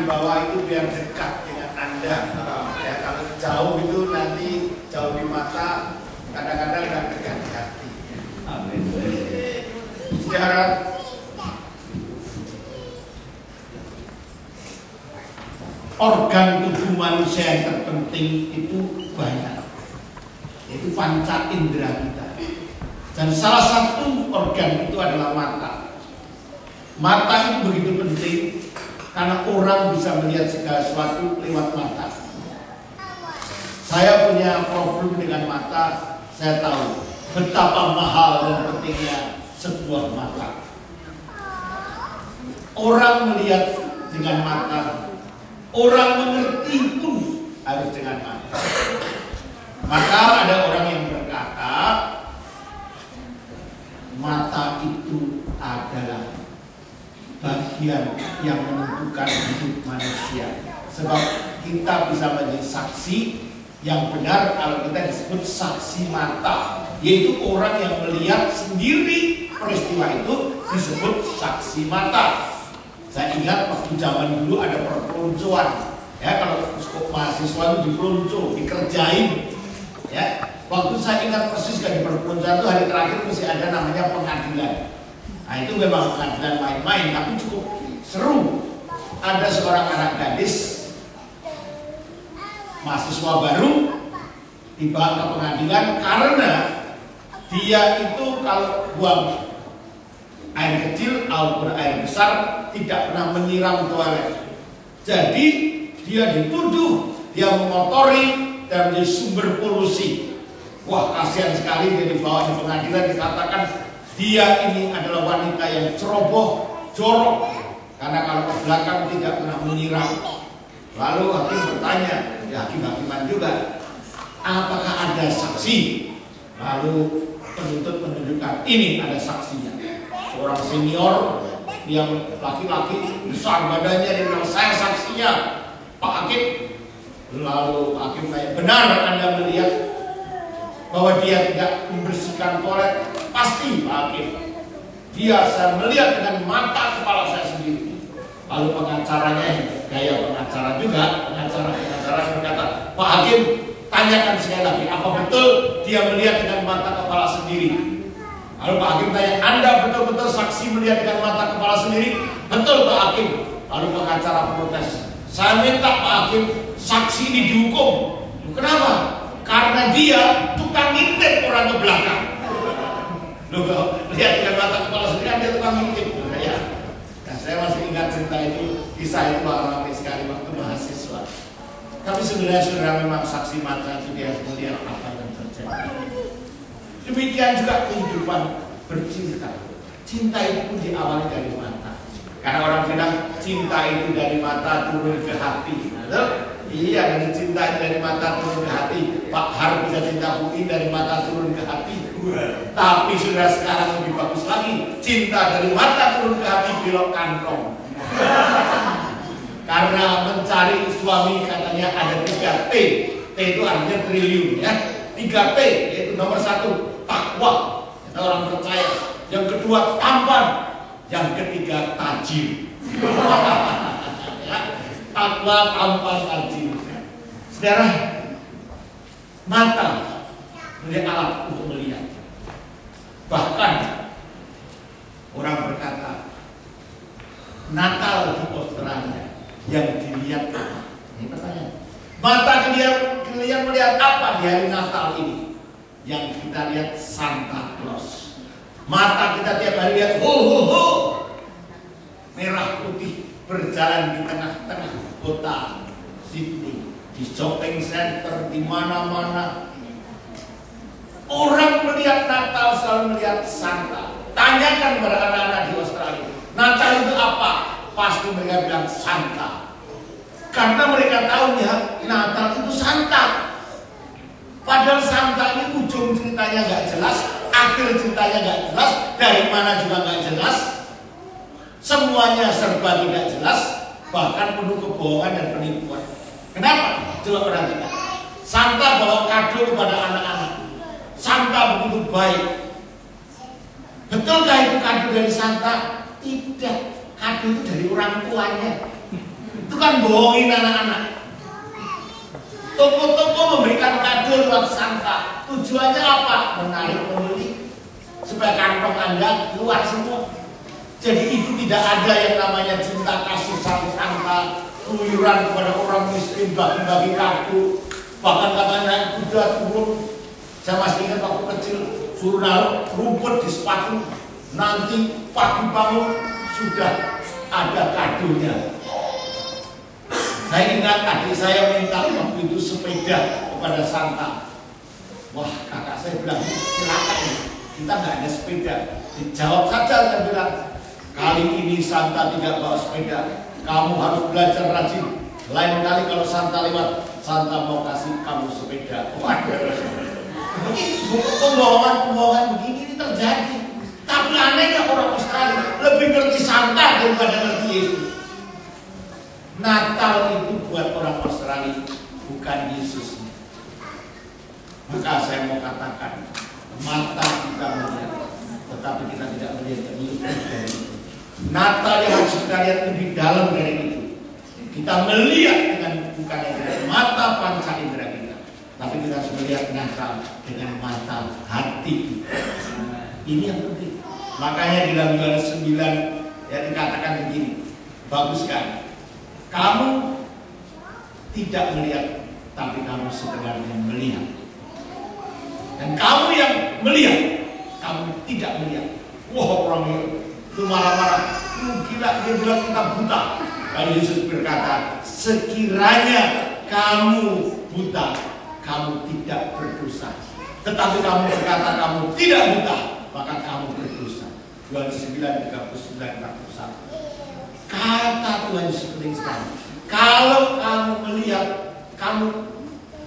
di bawah itu biar dekat dengan Anda. Ya, kalau jauh itu nanti jauh di mata, kadang-kadang nggak dekat di hati. Amin. Saudara, organ tubuh manusia yang terpenting itu banyak. Itu panca indera kita. Dan salah satu organ itu adalah mata. Mata itu begitu penting karena orang bisa melihat segala sesuatu lewat mata. Saya punya problem dengan mata. Saya tahu betapa mahal dan pentingnya sebuah mata. Orang melihat dengan mata, orang mengerti pun harus dengan mata. Maka ada orang yang berkata, mata itu adalah bagian yang menentukan hidup manusia. Sebab kita bisa menjadi saksi yang benar kalau kita disebut saksi mata, yaitu orang yang melihat sendiri peristiwa itu disebut saksi mata. Saya ingat waktu zaman dulu ada perpeloncoan, ya, kalau mahasiswa itu dipelonco, dikerjain, ya. Waktu saya ingat persis di perpeloncoan itu hari terakhir masih ada namanya pengadilan. Nah itu memang pengadilan main-main, tapi cukup seru. Ada seorang anak gadis mahasiswa baru dibawa ke pengadilan karena dia itu kalau buang air kecil ataupun air besar tidak pernah menyiram toilet. Jadi dia dituduh dia mengotori dan menjadi sumber polusi. Wah, kasihan sekali dia dibawa di pengadilan, dikatakan dia ini adalah wanita yang ceroboh, jorok, karena kalau ke belakang tidak pernah menyiram. Lalu hakim bertanya, ya hakim-hakiman juga, apakah ada saksi? Lalu penuntut menunjukkan ini ada saksinya, seorang senior yang laki-laki besar badannya, dia bilang saya saksinya, Pak Hakim. Lalu hakim tanya, benar Anda melihat bahwa dia tidak membersihkan toilet? Pasti Pak Hakim, dia saya melihat dengan mata kepala saya sendiri. Lalu pengacaranya, gaya pengacara juga, pengacara berkata, Pak Hakim, tanyakan sekali lagi, apa betul dia melihat dengan mata kepala sendiri? Lalu Pak Hakim tanya, Anda betul-betul saksi melihat dengan mata kepala sendiri? Betul Pak Hakim. Lalu pengacara protes, saya minta Pak Hakim, saksi ini dihukum. Kenapa? Karena dia tukang ngintip orang ke belakang. Loh, lihat dengan mata kepala sendiri kan dia tukang ngintip. Ya. Nah, saya masih ingat cerita itu, kisah itu ramai sekali waktu mahasiswa. Tapi sebenarnya saudara, memang saksi mata itu dia melihat apa yang terjadi. Demikian juga kehidupan bercinta. Cinta itu pun diawali dari mata. Karena orang bilang cinta itu dari mata turun ke hati. Iya, dari cinta dari mata turun ke hati. Pak Har bisa cinta putih dari mata turun ke hati. Tapi sudah sekarang lebih bagus lagi, cinta dari mata turun ke hati belok kantong. Karena mencari suami katanya ada 3 T. T itu artinya triliun, ya. 3 T yaitu nomor 1 takwa, orang percaya. Yang kedua tampan, yang ketiga tajir. Ya, takwa, tampan, tajir. Saudara, mata menjadi alat untuk melihat. Bahkan orang berkata, Natal di Australia yang dilihat apa? Ini pertanyaan. Mata kalian melihat apa di hari Natal ini? Yang kita lihat Santa Claus. Mata kita tiap hari lihat ho ho ho, merah putih berjalan di tengah-tengah kota Sydney, di shopping center, di mana-mana. Orang melihat Natal selalu melihat Santa. Tanyakan kepada anak-anak di Australia, Natal itu apa? Pasti mereka bilang Santa. Karena mereka tahunya Natal itu Santa. Padahal Santa ini ujung ceritanya nggak jelas, akhir ceritanya nggak jelas, dari mana juga nggak jelas. Semuanya serba tidak jelas, bahkan penuh kebohongan dan penipuan. Kenapa? Coba perhatikan. Santa bawa kado kepada anak-anak. Santa begitu baik. Betulkah itu kado dari Santa? Tidak. Kado itu dari orang tuanya. Itu kan bohongin anak-anak. Toko-toko memberikan kado lewat Santa. Tujuannya apa? Menarik pembeli supaya kantong Anda keluar semua. Jadi itu tidak ada yang namanya cinta kasih sang Santa, keluyuran kepada orang miskin, bagi-bagi kado. Bahkan katanya kuda turun. Saya masih ingat waktu kecil suruh naruh rumput di sepatu. Nanti pagi bangun sudah ada kadonya. Saya ingat adik saya minta waktu itu sepeda kepada Santa. Wah, kakak saya bilang, silakan ya, kita nggak ada sepeda. Dijawab saja, dia bilang, kali ini Santa tidak bawa sepeda, kamu harus belajar rajin. Lain kali kalau Santa lewat, Santa mau kasih kamu sepeda. Waduh, pembohongan begini ini terjadi. Tapi anehnya orang Australia lebih ngerti Santa daripada ngerti Yesus. Natal itu buat orang Australia bukan Yesus. Maka saya mau katakan, mata kita melihat, tetapi kita tidak melihat lebih dari itu. Natal yang harus kita lihat lebih dalam dari itu. Kita melihat dengan bukan dengan mata panca indera kita, tapi kita harus melihat Natal dengan mata hati. Ini yang penting. Makanya di dalam Yohanes 9 ya dikatakan begini, bagus kan? Kamu tidak melihat, tapi kamu sebenarnya melihat. Dan kamu yang melihat, kamu tidak melihat. Wah, orang itu marah-marah. Gila, dia bilang kita buta. Lalu Yesus berkata, sekiranya kamu buta, kamu tidak berdosa. Tetapi kamu berkata kamu tidak buta, maka kamu berdosa. Yohanes 9:39-41. Kata Tuhan Yesus penting sekali. Kalau kamu melihat, kamu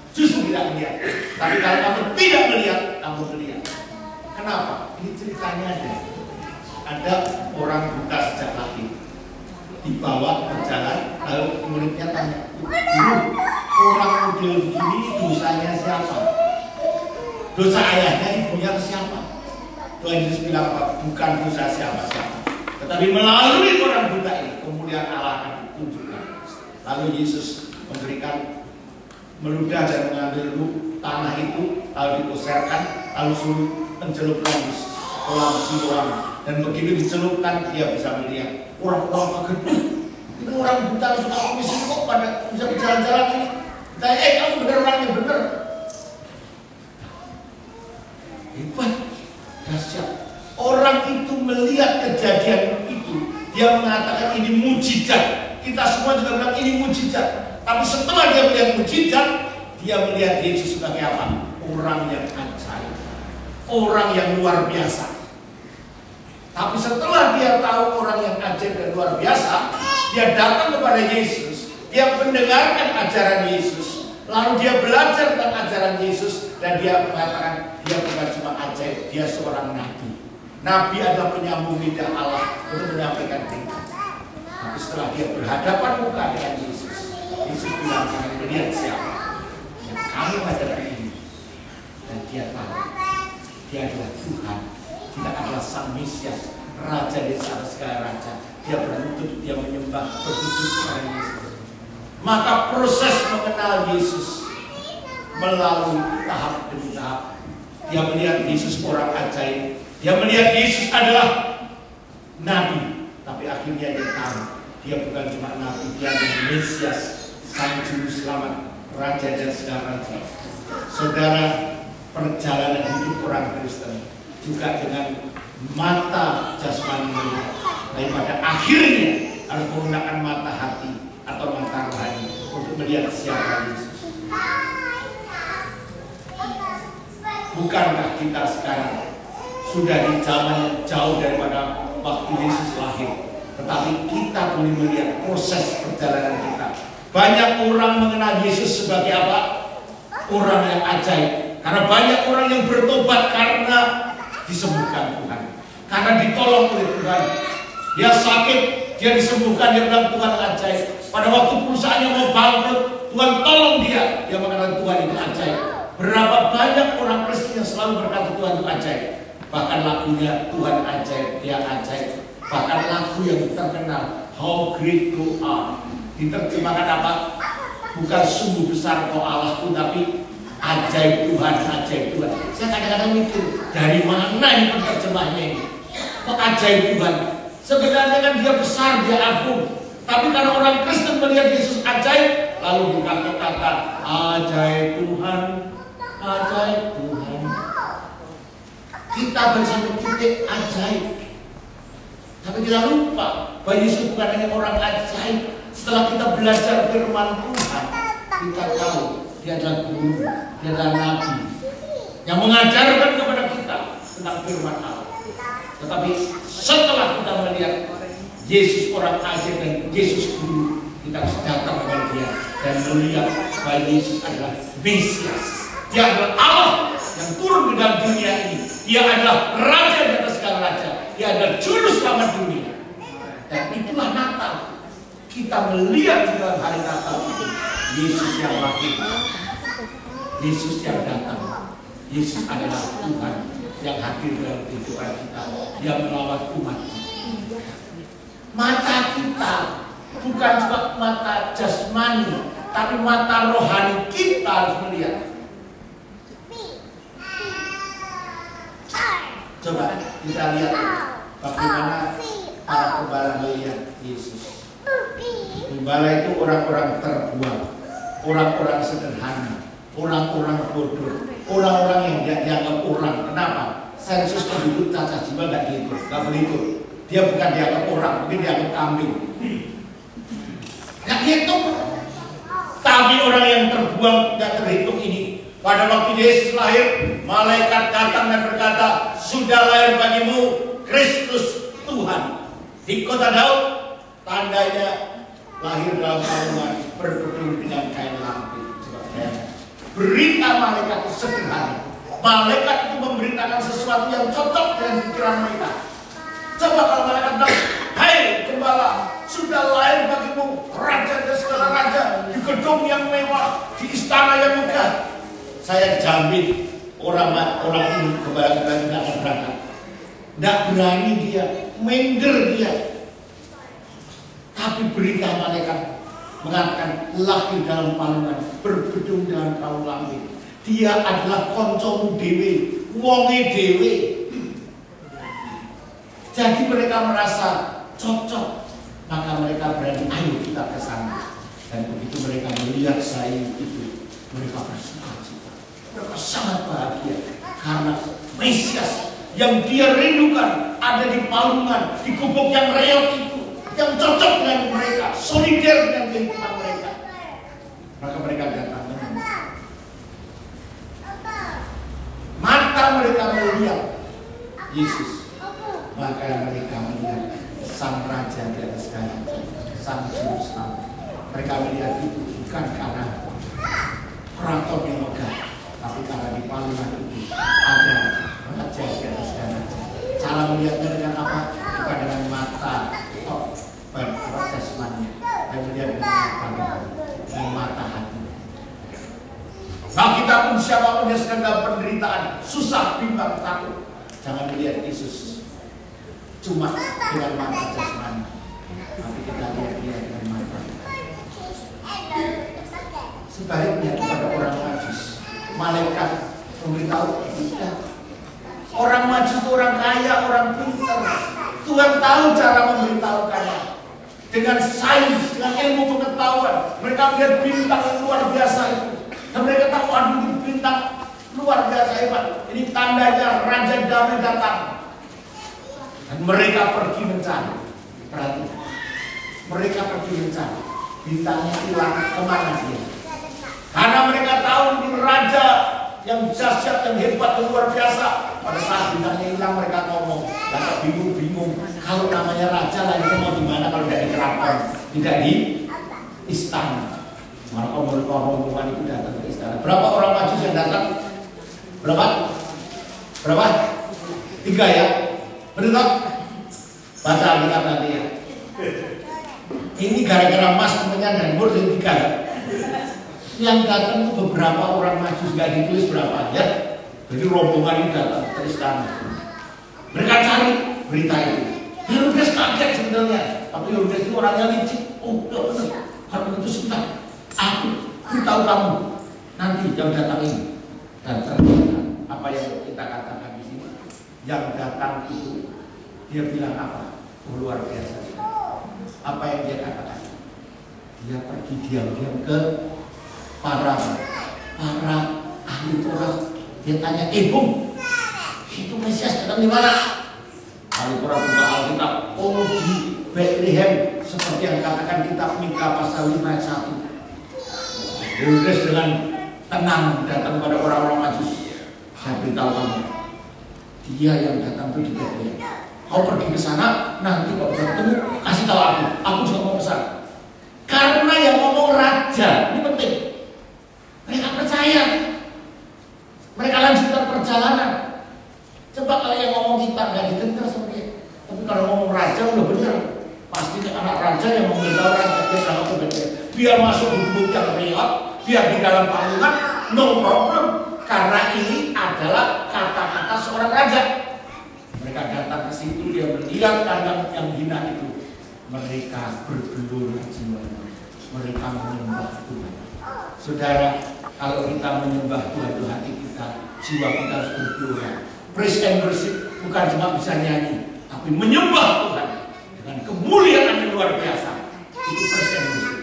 justru tidak melihat. Tapi kalau kamu tidak melihat, kamu melihat. Kenapa? Ini ceritanya ada orang buta sejak lahir, dibawa berjalan, lalu muridnya tanya, "Guru, orang model begini dosanya siapa? Dosa ayahnya, ibunya siapa?" Tuhan Yesus bilang apa? Bukan dosa siapa-siapa, tetapi melalui orang buta ini kemuliaan Allah akan ditunjukkan. Lalu Yesus memberikan meludah dan mengambil tanah itu, lalu diposerkan, lalu suruh mencelupkan di kolam Siloam, dan begitu dicelupkan dia bisa melihat. Orang-orang kaget, ini orang buta suka miskin kok pada bisa berjalan-jalan ini. Tanya, kamu benar orangnya benar. Hebat, dahsyat. Orang itu melihat kejadian itu, dia mengatakan ini mujizat. Kita semua juga bilang ini mujizat. Tapi setelah dia melihat mujizat, dia melihat Yesus sebagai apa? Orang yang ajaib, orang yang luar biasa. Tapi setelah dia tahu orang yang ajaib dan luar biasa, dia datang kepada Yesus, dia mendengarkan ajaran Yesus, lalu dia belajar tentang ajaran Yesus, dan dia mengatakan dia bukan cuma ajaib, dia seorang nabi. Nabi adalah penyambung lidah Allah untuk menyampaikan berita. Tapi setelah dia berhadapan muka dengan Yesus, Yesus bilang, "Kamu melihat siapa yang kamu hadapi ini?" Dan dia tahu dia adalah Tuhan, tidak adalah Sang Mesias, Raja di atas segala raja. Dia berlutut, dia menyembah, bersujud kepada Yesus. Maka proses mengenal Yesus melalui tahap demi tahap. Dia melihat Yesus orang ajaib, dia melihat Yesus adalah nabi, tapi akhirnya dia tahu dia bukan cuma nabi, dia adalah Mesias, Sang Juru Selamat, Raja dan segala raja. Saudara, perjalanan hidup orang Kristen juga dengan mata jasmani melihat, tapi pada akhirnya harus menggunakan mata hati atau mata rohani untuk melihat siapa Yesus. Bukankah kita sekarang sudah di zaman yang jauh daripada waktu Yesus lahir, tetapi kita boleh melihat proses perjalanan kita. Banyak orang mengenal Yesus sebagai apa? Orang yang ajaib. Karena banyak orang yang bertobat karena disembuhkan Tuhan, karena ditolong oleh Tuhan. Dia sakit, dia disembuhkan, dia bilang Tuhan ajaib. Pada waktu perusahaannya mau bangkrut, Tuhan tolong dia. Dia mengenal Tuhan itu ajaib. Berapa banyak orang Kristen yang selalu berkata Tuhan itu ajaib. Bahkan lagunya Tuhan ajaib, dia ajaib. Bahkan lagu yang terkenal, How great thou art. Diterjemahkan apa? Bukan sungguh besar kau Allahku, tapi ajaib Tuhan, ajaib Tuhan. Saya kadang-kadang mikir, dari mana ini penerjemahnya ini? Kok ajaib Tuhan? Sebenarnya kan dia besar, dia agung. Tapi karena orang Kristen melihat Yesus ajaib, lalu berkata-kata, ajaib Tuhan, ajaib Tuhan. Kita bersama titik ajaib. Tapi kita lupa bahwa Yesus bukan hanya orang ajaib. Setelah kita belajar firman Tuhan, kita tahu dia adalah guru, dia adalah nabi yang mengajarkan kepada kita tentang firman Allah. Tetapi setelah kita melihat Yesus orang ajaib dan Yesus guru, kita harus datang kepada dia dan melihat bahwa Yesus adalah Mesias. Dia adalah Allah yang turun ke dalam dunia ini. Dia adalah Raja di atas segala raja. Dia adalah Juru Selamat dunia. Dan itulah Natal. Kita melihat di dalam hari Natal itu Yesus yang lahir, Yesus yang datang. Yesus adalah Tuhan yang hadir dalam kehidupan kita. Dia melawat umat. Mata kita bukan cuma mata jasmani, tapi mata rohani kita harus melihat. Coba kita lihat bagaimana para gembala melihat Yesus. Gembala itu orang-orang terbuang, orang-orang sederhana, orang-orang bodoh, orang-orang yang tidak dianggap orang. Kenapa? Sensus penduduk cacat jiwa nggak dihitung, nggak begitu. Dia bukan dianggap orang, mungkin dianggap kambing. Nggak dihitung. Tapi orang yang terbuang nggak terhitung ini. Pada waktu Yesus lahir, malaikat datang dan berkata, sudah lahir bagimu Kristus Tuhan. Di kota Daud, tandanya lahir dalam palungan berbedung dengan kain lampin. Berita malaikat itu sederhana. Malaikat itu memberitakan sesuatu yang cocok dengan pikiran mereka. Coba kalau malaikat bilang, hai gembala, sudah lahir bagimu raja dan segala raja di gedung yang mewah, di istana yang megah. Saya jamin orang ini gembala-gembala tidak akan berangkat. Tidak berani dia, minder dia. Tapi berita malaikat mengatakan lahir dalam palungan, berbedung dengan kaum lampin. Dia adalah koncomu dewe, wonge dewe. Jadi mereka merasa cocok, maka mereka berani, ayo kita ke sana. Dan begitu mereka melihat saing itu, mereka bersuka-cita. Mereka sangat bahagia karena Mesias yang dia rindukan ada di palungan, di gubuk yang reot itu, yang cocok dengan mereka, solider dengan kehidupan mereka. Maka mereka datang menyembah. Mata mereka melihat Yesus, maka mereka melihat Sang Raja di atas kayu, Sang Juru Selamat. Mereka melihat itu bukan karena keraton yang megah, tapi karena di palungan itu ada Raja di atas kayu. Cara melihatnya dengan apa? Bukan dengan mata jasmani, dan melihat dengan mata hati. Nah, kita pun siapapun yang sedang dalam penderitaan, susah, bimbang, takut, jangan melihat Yesus cuma dengan mata jasmani, tapi kita lihat dia dengan mata. Sebaliknya kepada orang Majus, malaikat memberitahu tidak. Orang Majus itu orang kaya, orang pintar. Tuhan tahu cara memberitahukannya. Dengan sains, dengan ilmu pengetahuan, mereka melihat bintang yang luar biasa itu. Dan mereka tahu, aduh ini bintang luar biasa hebat. Ini tandanya Raja Damai datang. Dan mereka pergi mencari. Perhatikan. Mereka pergi mencari. Bintangnya hilang, kemana dia? Karena mereka tahu ini Raja yang dahsyat, yang hebat, yang luar biasa. Pada saat bintangnya hilang, mereka ngomong, mereka bingung-bingung. Kalau namanya Raja lah, itu mau di mana kalau tidak di keraton, tidak di istana. Maka rombongan itu datang ke istana. Berapa orang Majus yang datang? Berapa? 3 ya? Betul? Baca Alkitab nanti ya. Ini gara-gara Mas temennya dan Mur yang 3 ya? Yang datang itu beberapa orang Majus, gak ditulis berapa ya. Jadi rombongan ini datang ke istana. Mereka cari berita itu. Herodes kaget sebenarnya, tapi Herodes itu orangnya licik. Oh, ya benar. Kalau itu sudah, aku tahu kamu nanti yang datang ini. Dan ternyata apa yang kita katakan di sini, yang datang itu dia bilang apa? Oh, luar biasa. Apa yang dia katakan? Dia pergi diam-diam ke para ahli Taurat. Dia tanya, Bung, itu Mesias datang di mana? Ahli Taurat buka Alkitab. Oh, di Bethlehem, seperti yang katakan kitab Mika pasal 5 ayat 1. Herodes dengan tenang datang pada orang-orang Majus. Saya beritahu kamu, dia yang datang itu di Bethlehem. Kau pergi ke sana, nanti kau bertemu, kasih tahu aku juga mau ke sana. Karena yang ngomong raja, ini penting. Mereka percaya. Mereka lanjutkan perjalanan. Coba kalau yang ngomong kita nggak didengar sama dia. Tapi kalau ngomong raja udah benar. Pasti anak raja yang memberitahu raja dia sama kebetulan. Biar masuk bubuk yang riot, biar di dalam panggungan, no problem. Karena ini adalah kata-kata seorang raja. Mereka datang ke situ, dia melihat kandang yang hina itu. Mereka bergelora jiwa. Mereka menyembah Tuhan. Saudara, kalau kita menyembah Tuhan di hati kita, jiwa kita harus bergelora. Praise and worship bukan cuma bisa nyanyi, tapi menyembah Tuhan dengan kemuliaan yang luar biasa. Itu praise and worship.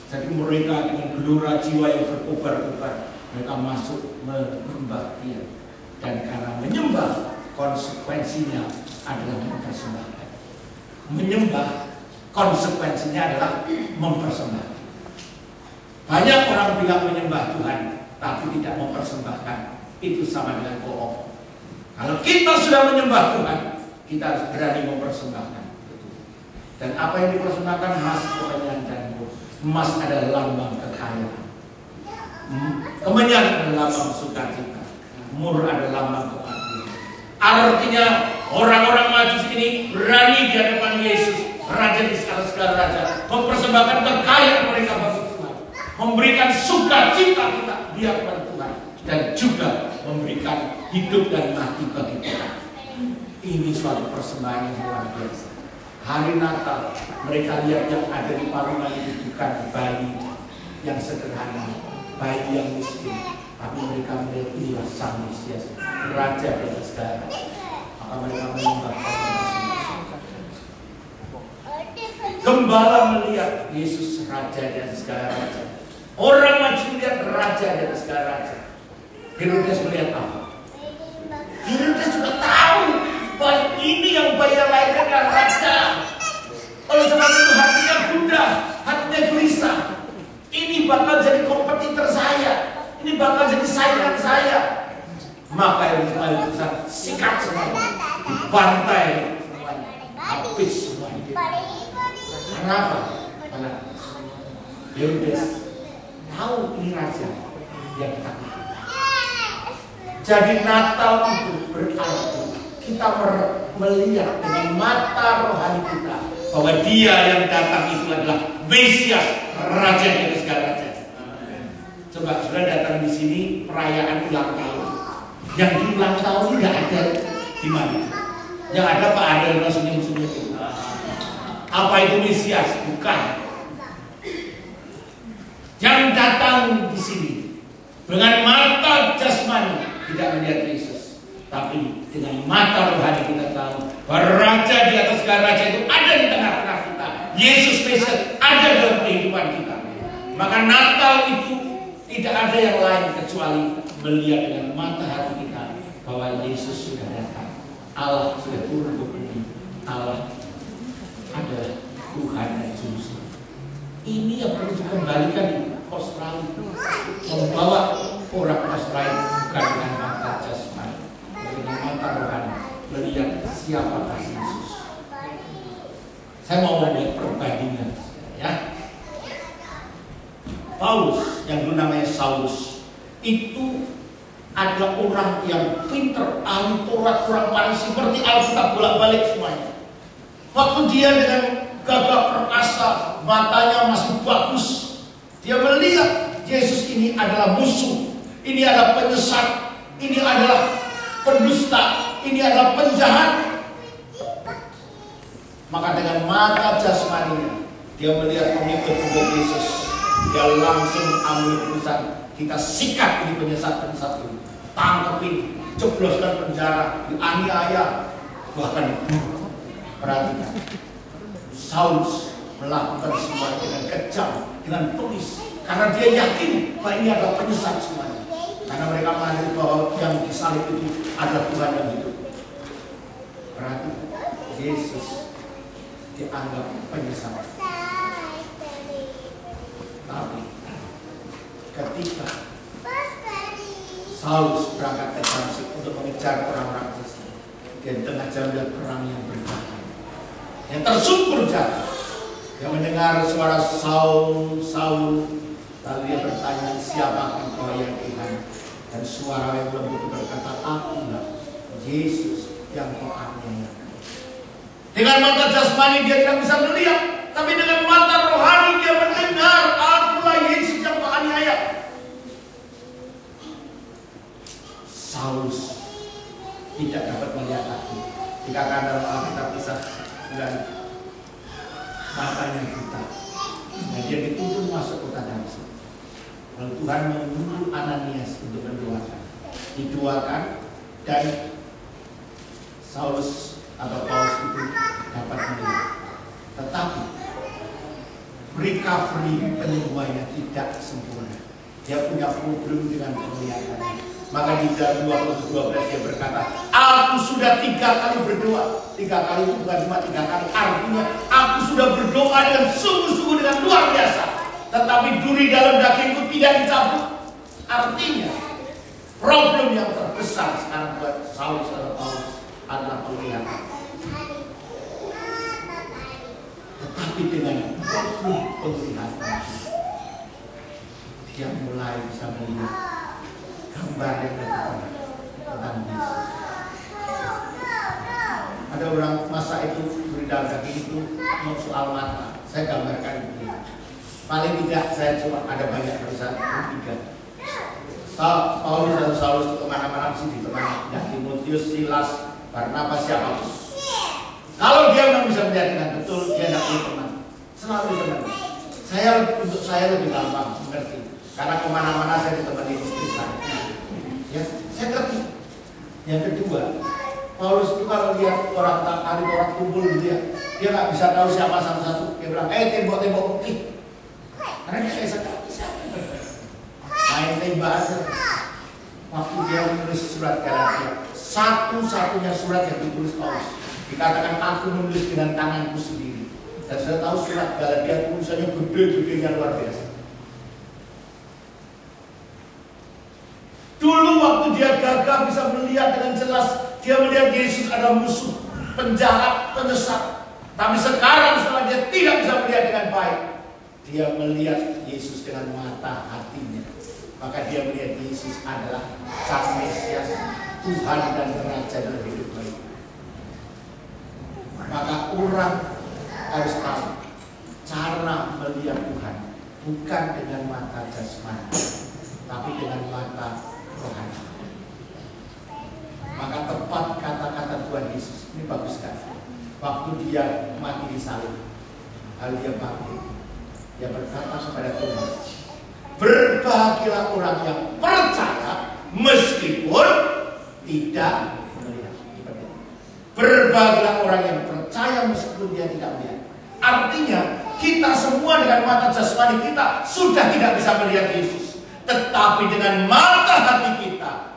Jadi mereka dengan gelora jiwa yang berkobar-kobar, mereka masuk menyembah Dia. Dan karena menyembah, konsekuensinya adalah mempersembahkan. Menyembah, konsekuensinya adalah mempersembahkan. Banyak orang bilang menyembah Tuhan, tapi tidak mempersembahkan. Itu sama dengan bohong. Kalau kita sudah menyembah Tuhan, kita harus berani mempersembahkan. Dan apa yang dipersembahkan? Emas, kemenyan, dan mur. Emas adalah lambang kekayaan. Kemenyan adalah lambang sukacita. Mur adalah lambang kematian. Artinya orang-orang Majus ini berani di hadapan Yesus, Raja di segala raja, mempersembahkan kekayaan mereka bagi Tuhan, memberikan sukacita kita dia kepada Tuhan, dan juga memberikan hidup dan mati bagi Tuhan. Ini suatu persembahan yang luar biasa. Hari Natal mereka lihat yang ada di palungan itu bukan bayi yang sederhana, bayi yang miskin, tapi mereka melihat inilah Sang Mesias, Raja dari segala. Maka mereka menyembah Gembala melihat Yesus Raja dari segala raja. Orang Majus melihat Raja dari segala raja. Herodes melihat apa? Herodes juga tahu bahwa ini yang bayi yang lahirkan adalah raja. Oleh sebab itu hatinya gundah, hatinya gelisah. Ini bakal jadi kompetitor saya. Ini bakal jadi saingan saya. Maka yang besar sikat semuanya, dibantai semuanya, habis semuanya. Kenapa? Karena Herodes tahu ini raja yang ditakuti. Jadi Natal itu berarti kita melihat dengan mata rohani kita bahwa Dia yang datang itu adalah Mesias, Raja dari segala raja. Coba sudah datang di sini perayaan ulang tahun. Yang di ulang tahun tidak ada di mana? Yang ada Pak Ada senyum-senyum itu. Apa itu Mesias? Bukan. Yang datang di sini dengan mata jasmani tidak melihat Yesus, tapi dengan mata rohani kita tahu bahwa Raja di atas segala raja itu ada di tengah-tengah kita. Yesus Kristus ada dalam kehidupan kita. Maka Natal itu tidak ada yang lain kecuali melihat dengan mata hati kita bahwa Yesus sudah datang. Allah sudah turun ke bumi. Allah adalah Tuhan dan Juru Selamat. Ini yang perlu dikembalikan di Australia. Membawa orang Australia bukan dengan mata jasmani, dengan mata rohani, melihat siapakah Yesus. Saya mau membuat perbandingan, ya. Paulus yang dulu namanya Saulus itu adalah orang yang pinter, ahli Taurat, orang Farisi, seperti Alkitab bolak-balik semuanya. Waktu dia dengan gagah perkasa, matanya masih bagus, dia melihat Yesus ini adalah musuh, ini adalah penyesat, ini adalah pendusta, ini adalah penjahat. Maka dengan mata jasmaninya dia melihat pengikut-pengikut Yesus, dia langsung ambil keputusan, kita sikat ini penyesat-penyesat ini, tangkepin, jebloskan penjara, dianiaya, bahkan dibunuh. Perhatikan, Saulus melakukan semua dengan kejam, dengan tulis, karena dia yakin bahwa ini adalah penyesat semuanya. Karena mereka mengerti bahwa yang disalib itu adalah Tuhan yang hidup. Perhatikan, Yesus dianggap penyesat. Tapi ketika Saulus berangkat ke Damsik untuk mengejar orang-orang Kristen, dia di tengah jalan perang yang berbahaya, yang tersungkur jalan, dia mendengar suara Saul, Saul, lalu dia bertanya, siapa engkau ya Tuhan? Dan suara yang lembut berkata, akulah Yesus yang kau aniaya. Dengan mata jasmani dia tidak bisa melihat, tapi dengan mata rohani dia mendengar, akulah Yesus yang kau aniaya. Saulus tidak dapat melihat lagi. Dikatakan dalam Alkitab kisah 9, matanya buta. Dan dia dituntun masuk kota Damsik. Lalu Tuhan mengutus Ananias untuk mendoakan. Didoakan dan Saulus atau Paulus itu dapat melihat. Tetapi recovery penyembuhannya tidak sempurna. Dia punya problem dengan penglihatannya. Maka di dalam 12 dia berkata, aku sudah 3 kali berdoa. 3 kali itu bukan cuma 3 kali. Artinya aku sudah berdoa dengan sungguh-sungguh dengan luar biasa, tetapi duri dalam dagingku tidak dicabut. Artinya problem yang terbesar sekarang buat Saulus atau Paulus adalah penglihatan. Tetapi dengan penglihatan dia mulai bisa melihat gambar yang lebih tentang Yesus. Ada orang masa itu duri dalam daging itu mau soal mata. Saya gambarkan begini. Paling tidak saya cuma ada banyak tulisan 3. Paulus dan Saulus itu kemana-mana mesti ditemani. Timotius, Silas, Barnabas, siapapun. Kalau dia memang bisa melihat dengan betul, dia tidak punya teman. Selalu teman. Untuk saya lebih gampang mengerti. Karena kemana-mana saya ditemani istri saya. Ya, saya ngerti. Yang kedua, Paulus itu kalau lihat orang kumpul dia nggak bisa tahu siapa satu-satu. Dia bilang, tembok-tembok putih. Karena dia bisa tahu siapa. Main tembak aja. Waktu dia menulis surat Galatia, satu-satunya surat yang ditulis Paulus, dikatakan aku menulis dengan tanganku sendiri. Dan saya tahu surat Galatia tulisannya gede-gedenya luar biasa. Dulu waktu dia gagah bisa melihat dengan jelas, dia melihat Yesus ada musuh, penjahat, penyesat. Tapi sekarang setelah dia tidak bisa melihat dengan baik, dia melihat Yesus dengan mata hatinya. Maka dia melihat Yesus adalah Sang Mesias, Tuhan dan Raja dalam hidup mereka. Maka orang harus tahu cara melihat Tuhan bukan dengan mata jasmani, tapi dengan mata rohani. Maka tepat kata-kata Tuhan Yesus ini bagus sekali. Waktu dia mati di salib, lalu dia bangkit, dia berkata kepada Tuhan, berbahagialah orang yang percaya meskipun tidak melihat. Berbahagialah orang yang percaya meskipun dia tidak melihat. Artinya kita semua dengan mata jasmani kita sudah tidak bisa melihat Yesus. Tetapi dengan mata hati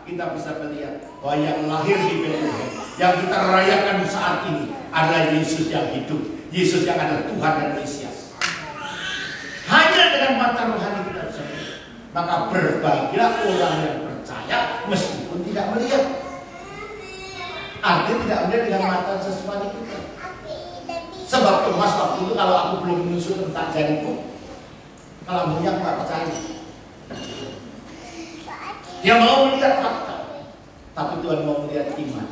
kita bisa melihat bahwa yang lahir di Bethlehem, yang kita rayakan saat ini adalah Yesus yang hidup, Yesus yang adalah Tuhan dan Mesias. Hanya dengan mata rohani kita bisa melihat. Maka berbahagialah orang yang percaya meskipun tidak melihat. Artinya tidak melihat dengan mata jasmani kita. Sebab Thomas waktu itu kalau aku belum menusuk tentang jariku, kalau banyak nggak percaya. Dia mau melihat fakta, tapi Tuhan mau melihat iman.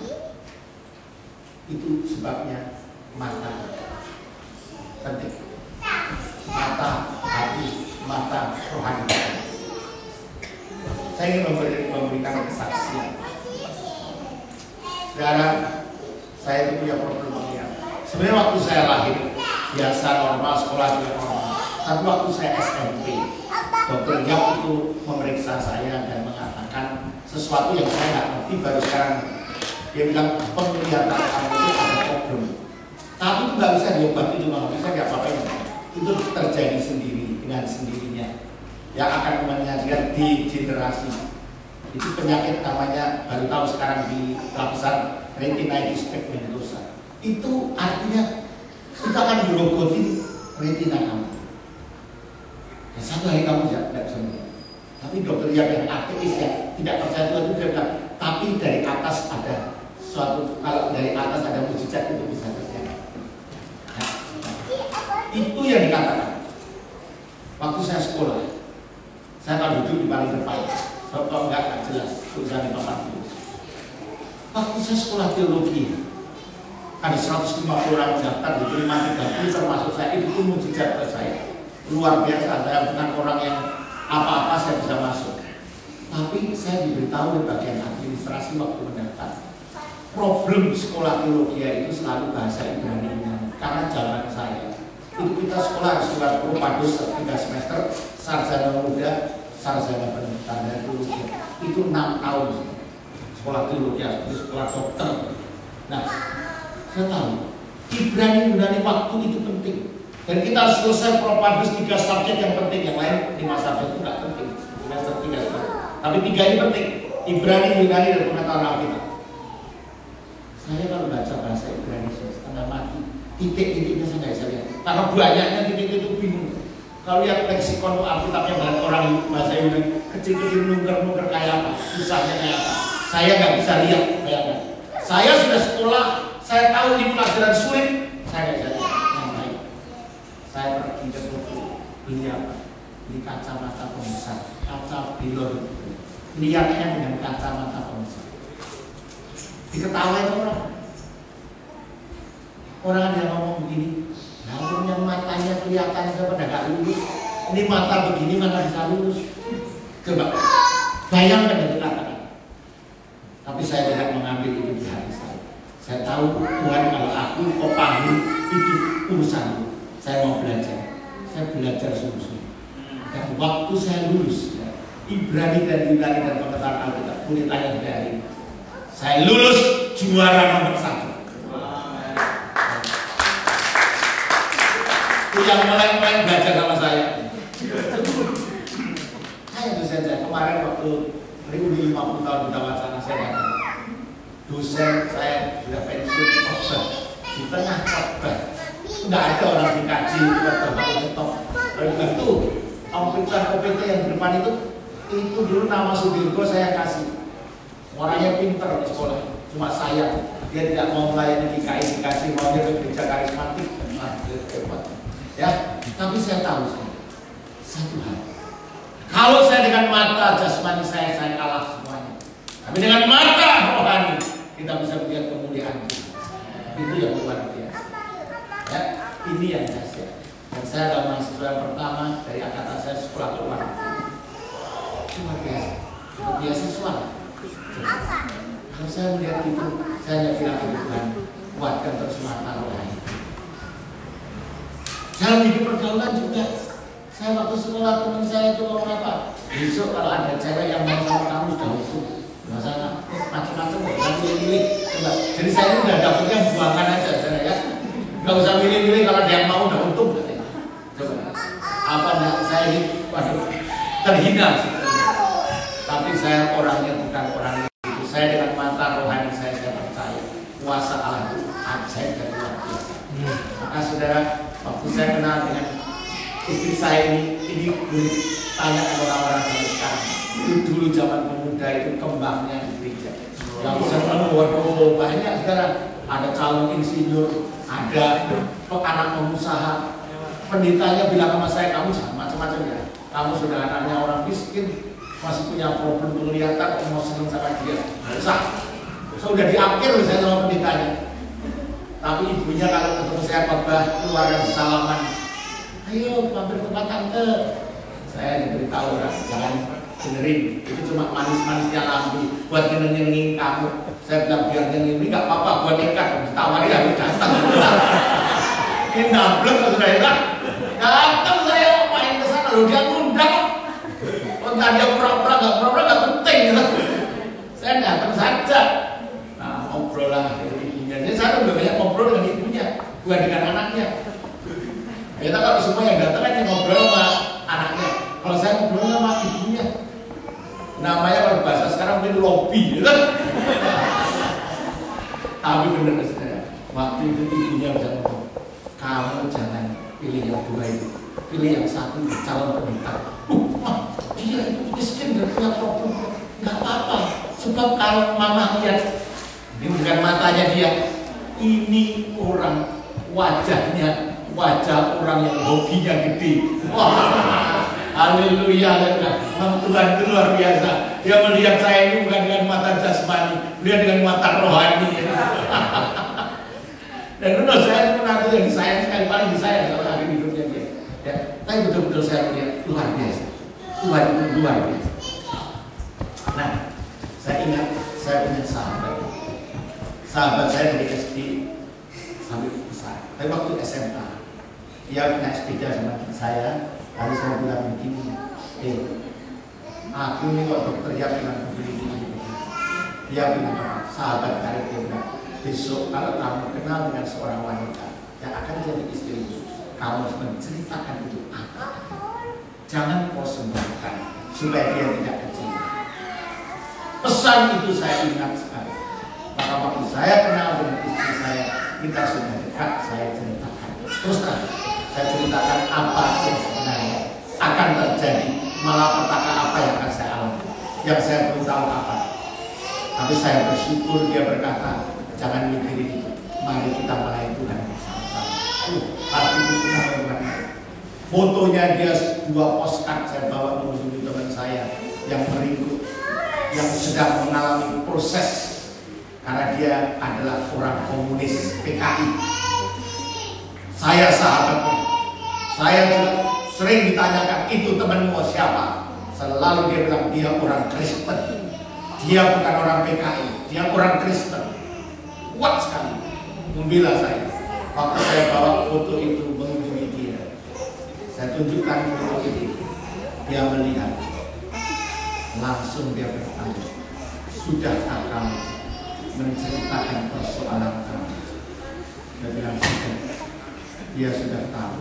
Itu sebabnya mata penting. Mata hati, mata rohani. Saya ingin memberikan kesaksian. Sekarang saya punya problem melihat. Sebenarnya waktu saya lahir biasa normal, sekolah juga normal. Tapi waktu saya SMP, dokter Yap itu memeriksa saya dan mengatakan sesuatu yang saya nggak ngerti baru sekarang. Dia bilang penglihatan kamu itu ada problem. Tapi itu nggak bisa diobati, itu nggak bisa diapa-apain. Itu terjadi sendiri dengan sendirinya. Yang akan mengajarkan degenerasi. Itu penyakit namanya baru tahu sekarang di lapisan retinitis pigmentosa. Itu artinya kita akan merogoti retina kamu. Dan satu hari kamu tidak bisa melihat. Tapi dokter yang ateis ya tidak percaya Tuhan itu dia bilang, tapi dari atas ada suatu, kalau dari atas ada mujizat itu bisa terjadi. Nah, itu yang dikatakan. Waktu saya sekolah, saya kalau duduk di paling depan, kalau enggak jelas tulisan di papan tulis. Waktu saya sekolah teologi, ada 150 orang mendaftar, diterima 30 termasuk saya, itu pun mujizat buat saya. Luar biasa, saya bukan orang yang apa-apa saya bisa masuk. Tapi saya diberitahu di bagian administrasi waktu mendaftar. Problem sekolah teologi itu selalu bahasa Ibrani. Karena zaman saya, itu kita sekolah harus keluar Propados 3 semester, sarjana muda, sarjana pendidikan teologi. Itu 6 tahun sekolah teologi, itu sekolah dokter. Nah, saya tahu Ibrani Yunani waktu itu penting. Dan kita harus selesai Propados 3 subjek yang penting, yang lain 5 subjek itu nggak penting. Semester 3 subjek. Tapi 3 ini penting. Ibrani, Yunani, dan pengetahuan Alkitab. Saya kalau baca bahasa Ibrani setengah mati. Titik-titiknya saya nggak bisa lihat. Karena banyaknya titik itu bingung. Kalau lihat leksikon Alkitabnya banyak orang bahasa Yunani kecil-kecil nungker-nungker kayak apa, susahnya kayak apa. Saya nggak bisa lihat, bayangkan. Saya sudah sekolah, saya tahu ini pelajaran sulit, saya nggak bisa lihat. Yang baik, saya pergi ke toko beli apa? Beli kacamata pembesar, kaca bilor. Lihatnya dengan kacamata pembesar. Diketawain orang. Orang ada yang ngomong begini, namun yang matanya kelihatan saya pada nggak lulus. Ini mata begini mana bisa lulus? Coba bayangkan itu katakan. Tapi saya tidak mengambil itu di hati saya. Saya tahu Tuhan kalau aku kok paham itu urusan. Saya mau belajar. Saya belajar sungguh-sungguh. Dan waktu saya lulus, ya, Ibrani dan Yunani dan pengetahuan Alkitab, boleh tanya dari ini. Saya lulus juara nomor 1. Yang meleng-meleng belajar sama saya. Saya itu saja kemarin waktu reuni 50 tahun Duta Wacana saya datang. Dosen saya sudah pensiun khotbah di tengah khotbah. Nggak ada orang dikaji khotbah top. Itu komputer yang di depan itu dulu nama Sudirgo saya kasih. Orangnya pinter di sekolah, cuma saya dia tidak mau melayani GKI dikasih maunya ke gereja karismatik. Ya, tapi saya tahu satu hal. Kalau saya dengan mata jasmani saya kalah semuanya. Tapi dengan mata rohani kita bisa melihat kemuliaan Tuhan. Itu yang luar biasa. Ya, ini yang dahsyat. Dan saya adalah mahasiswa yang pertama dari angkatan saya sekolah ke luar negeri. Luar biasa. Luar biasa suara. Kalau saya melihat itu, saya hanya bilang ke Tuhan, kuatkan terus mata rohani. Dalam hidup pergaulan juga, saya waktu sekolah teman saya itu ngomong apa? Besok kalau ada cewek yang mau sama kamu sudah utuh, nggak salah, macam-macam, nggak milih-milih. Jadi saya ini udah dapetnya buangan aja, ya. Nggak usah milih-milih kalau ada yang mau udah untung. Coba, apa enggak? Saya ini, waduh, terhina sih. Tapi saya orangnya bukan orang itu. Saya dengan mata rohani saya percaya kuasa Allah itu ajaib dan luar biasa. Maka saudara, waktu saya kenal dengan istri saya ini boleh tanya orang-orang sampai sekarang. Itu dulu zaman pemuda itu kembangnya di gereja. Yang senang, waduh banyak sekarang. Ada calon insinyur, ada anak pengusaha. Pendetanya bilang sama saya, kamu jangan macam-macam ya. Kamu sudah anaknya orang miskin, masih punya problem penglihatan, mau senang sama dia. Usah. Sudah di akhir saya sama pendetanya. Tapi ibunya kalau ketemu saya khotbah keluar dan salaman, ayo mampir tempat tante. Saya diberitahu orang, jangan dengerin, itu cuma manis-manisnya lampu buat nyenengin kamu. Saya bilang biar nyenengin ini nggak apa-apa, buat nekat, ditawari aku datang. Ini nablek sudah ya, datang saya main ke sana, loh dia ngundang. Oh tadi dia pura-pura nggak penting gitu. Saya datang saja. Nah ngobrol lah dengan ibunya. Jadi saya lebih banyak ngobrol dengan ibunya, bukan dengan anaknya. Kita kalau semua yang datang kan yang ngobrol sama anaknya. Kalau saya ngobrol sama ibunya, namanya kalau bahasa sekarang mungkin lobby, gitu. Tapi benar saudara, waktu itu ibunya bisa ngomong, kamu jangan pilih yang dua itu, pilih yang satu calon pendeta. Dia itu miskin dan punya problem, nggak apa-apa. Sebab kalau mama lihat, ini bukan matanya dia, ini orang wajahnya. Wajah orang yang hobinya gede. Wah, haleluya, Tuhan itu luar biasa. Dia melihat saya ini bukan dengan mata jasmani, melihat dengan mata rohani. Dan benar saya menantu yang disayang sekali, paling disayang kalau akhir hidupnya dia. Ya, tapi betul-betul saya melihat luar biasa. Tuhan itu luar biasa. Nah, saya ingat saya punya sahabat saya dari SD sampai besar. Tapi waktu SMA dia naik sepeda sama saya, lalu saya bilang begini, aku ini kok dokter ya bilang begini. Dia bilang, sahabat karib dia bilang, besok kalau kamu kenal dengan seorang wanita yang akan jadi istrimu, kamu harus menceritakan itu apa. Jangan kau sembunyikan supaya dia tidak kecewa. Pesan itu saya ingat sekali. Maka waktu saya kenal dengan istri saya, kita sudah dekat, saya ceritakan. Terus terang, saya ceritakan apa yang sebenarnya akan terjadi, malapetaka apa yang akan saya alami, yang saya beritahu apa. Tapi saya bersyukur dia berkata, jangan mikirin itu, mari kita melayani Tuhan bersama-sama. Hatiku sudah berkata. Fotonya dia 2 postcard saya bawa mengunjungi teman saya yang berikut, yang sedang mengalami proses karena dia adalah orang komunis PKI. Saya sahabatnya. Saya juga sering ditanyakan, itu temanmu siapa? Selalu dia bilang dia orang Kristen. Dia bukan orang PKI, dia orang Kristen. Kuat sekali membela saya. Waktu saya bawa foto itu mengunjungi dia, saya tunjukkan foto itu. Dia melihat, langsung dia bertanya, sudahkah kamu menceritakan persoalan kamu? Dia bilang sudah. Dia sudah tahu,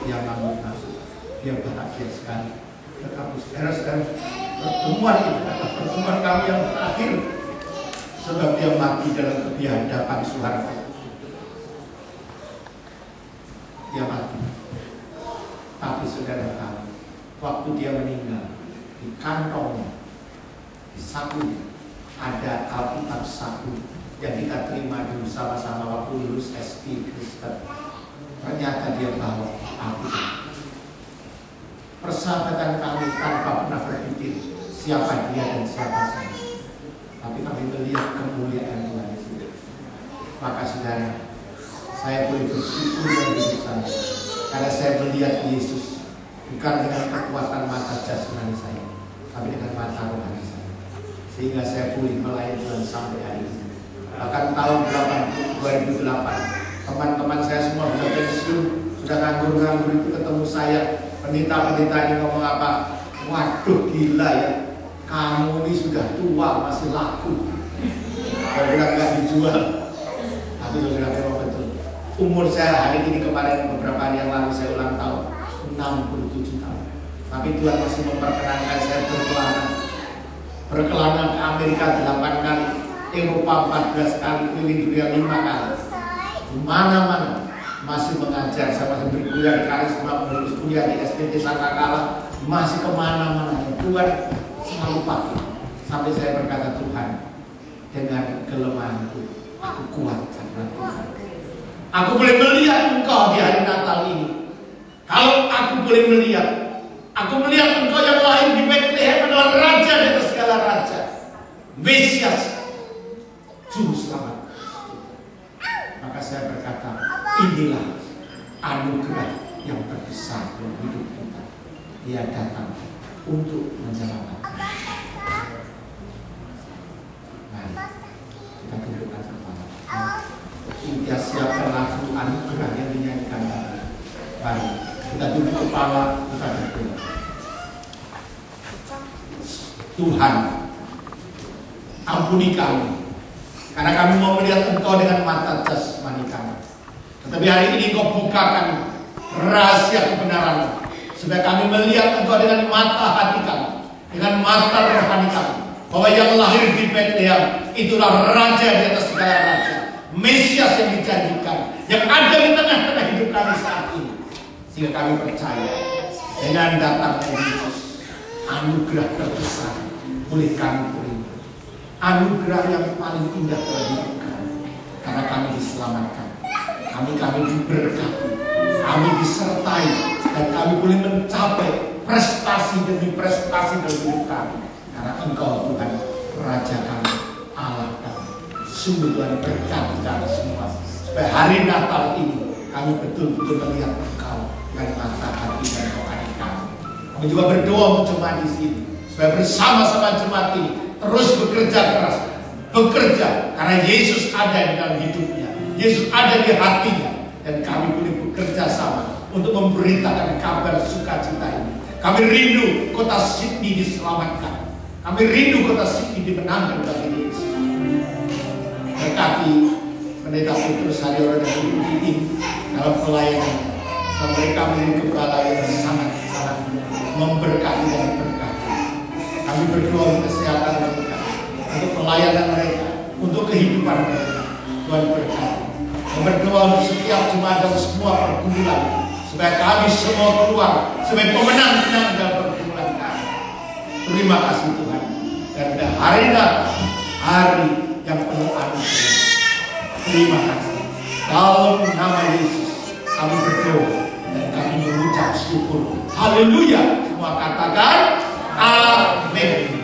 dia mau tahu, dia bahagia sekali. Tetapi sekarang pertemuan itu adalah pertemuan kami yang terakhir, sebab dia mati dalam kehadapan Soeharto. Dia mati. Tapi saudara tahu, waktu dia meninggal, di kantongnya, di sakunya, ada Alkitab saku yang kita terima dulu sama-sama waktu lulus SD Kristen. Ternyata dia bawa Alkitab. Persahabatan kami tanpa pernah berpikir siapa dia dan siapa saya. Tapi kami melihat kemuliaan Tuhan Yesus. Maka saudara, saya boleh bersyukur dan berusaha karena saya melihat Yesus bukan dengan kekuatan mata jasmani saya, tapi dengan mata rohani saya. Sehingga saya boleh melayani Tuhan sampai hari ini. Bahkan tahun 2008, teman-teman saya semua sudah pensiun, sudah nganggur-nganggur itu ketemu saya. Pendeta-pendeta ini ngomong apa? Waduh gila ya, kamu ini sudah tua masih laku. Saya bilang gak dijual. Tapi saudara memang betul. Umur saya hari ini kemarin beberapa hari yang lalu saya ulang tahun 67 tahun. Tapi Tuhan masih memperkenankan saya berkelana. Berkelana ke Amerika 8 kali, Eropa 14 kali, keliling dunia 5 kali. Di mana-mana masih mengajar, saya masih berkuliah di Karisma, menulis kuliah di SPT Sangkakala, masih kemana-mana. Tuhan selalu pakai. Sampai saya berkata, Tuhan, dengan kelemahanku, aku kuat karena Tuhan. Aku boleh melihat Engkau di hari Natal ini. Kalau aku boleh melihat, aku melihat Engkau yang lahir di Bethlehem adalah Raja di atas segala raja, Mesias, Juru Selamat. Maka saya berkata, inilah anugerah yang terbesar dalam hidup kita. Dia datang untuk menyelamatkan. Mari kita tundukkan kepala. Kita siapkan lagu anugerah yang dinyanyikan. Mari kita tunduk kepala, kita berdoa. Tuhan, ampuni kami, karena kami mau melihat Engkau dengan mata jasmani kami. Tetapi hari ini Engkau bukakan rahasia kebenaran, supaya kami melihat Engkau dengan mata hati kami, dengan mata rohani kami, bahwa yang lahir di Bethlehem itulah Raja di atas segala raja, Mesias yang dijanjikan, yang ada di tengah-tengah hidup kami saat ini. Sehingga kami percaya dengan datangnya Yesus, anugerah terbesar boleh kami terima. Anugerah yang paling indah dalam hidup kami, karena kami diselamatkan, kami diberkati, kami disertai, dan kami boleh mencapai prestasi demi prestasi dalam hidup kami, karena Engkau Tuhan, Raja kami, Allah kami. Sungguh Tuhan berkati kami semua, supaya hari Natal ini kami betul-betul melihat Engkau dengan mata hati dan rohani kami. Kami juga berdoa untuk jemaat di sini, supaya bersama-sama jemaat ini terus bekerja keras, bekerja karena Yesus ada di dalam hidupnya, Yesus ada di hatinya, dan kami boleh bekerja sama untuk memberitakan kabar sukacita ini. Kami rindu kota Sydney diselamatkan, kami rindu kota Sydney dimenangkan bagi Yesus. Berkati Pendeta Petrus Haryono dan Ibu Titin dalam pelayanannya, mereka menjadi gembala yang sangat-sangat memberkati dan berkati. Kami berdoa untuk kesehatan mereka, untuk pelayanan mereka, untuk kehidupan mereka. Tuhan berkati. Kami berdoa untuk setiap jemaat dan semua pergumulan, supaya kami semua keluar sebagai pemenang-pemenang dalam pergumulan kami. Terima kasih Tuhan. Dan hari Natal, hari yang penuh anugerah. Terima kasih. Dalam nama Yesus kami berdoa dan kami mengucap syukur. Haleluya. Semua katakan amin.